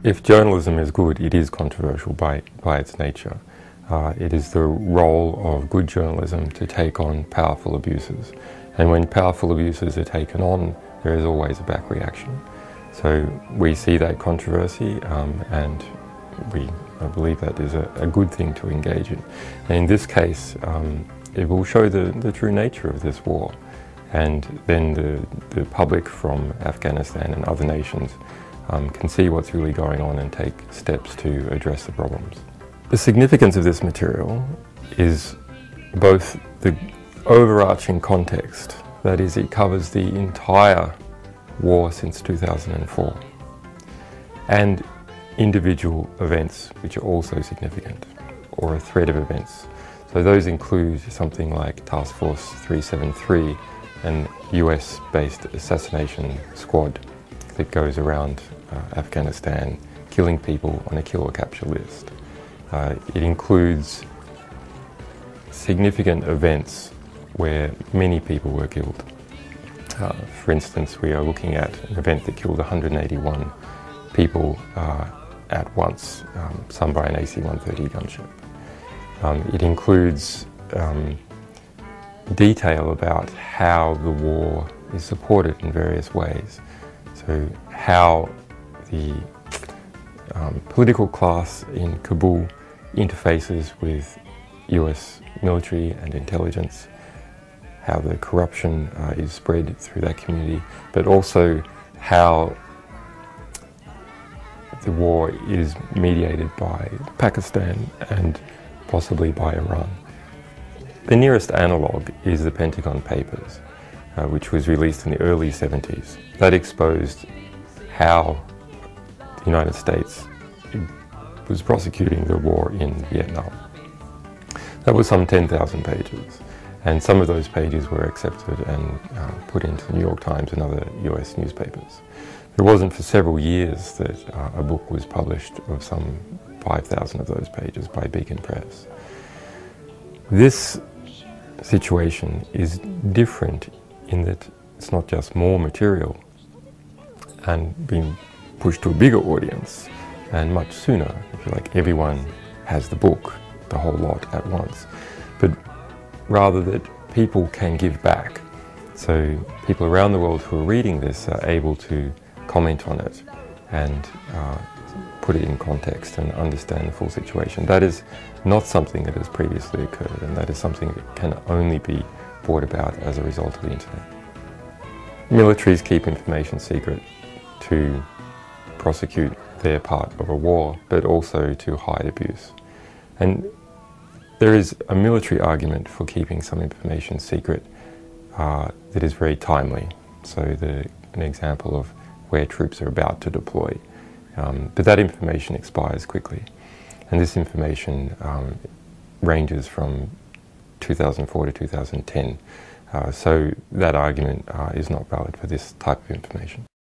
If journalism is good, it is controversial by its nature. It is the role of good journalism to take on powerful abuses. And when powerful abuses are taken on, there is always a back reaction. So we see that controversy and I believe that is a good thing to engage in. And in this case, it will show the true nature of this war. And then the public from Afghanistan and other nations can see what's really going on and take steps to address the problems. The significance of this material is both the overarching context, that is, it covers the entire war since 2004, and individual events which are also significant, or a thread of events. So those include something like Task Force 373, an US-based assassination squad that goes around Afghanistan killing people on a kill or capture list. It includes significant events where many people were killed. For instance, we are looking at an event that killed 181 people at once, some by an AC-130 gunship. It includes detail about how the war is supported in various ways. So how the political class in Kabul interfaces with US military and intelligence, how the corruption is spread through that community, but also how the war is mediated by Pakistan and possibly by Iran. The nearest analogue is the Pentagon Papers, which was released in the early 70s. That exposed how the United States was prosecuting the war in Vietnam. That was some 10,000 pages, and some of those pages were accepted and put into the New York Times and other US newspapers. It wasn't for several years that a book was published of some 5,000 of those pages by Beacon Press. This situation is different in that it's not just more material and being pushed to a bigger audience and much sooner. I feel like everyone has the book, the whole lot at once, but rather that people can give back. So people around the world who are reading this are able to comment on it and put it in context and understand the full situation. That is not something that has previously occurred, and that is something that can only be brought about as a result of the internet. Militaries keep information secret to prosecute their part of a war, but also to hide abuse. And there is a military argument for keeping some information secret that is very timely. So an example of where troops are about to deploy. But that information expires quickly. And this information ranges from 2004 to 2010. So that argument is not valid for this type of information.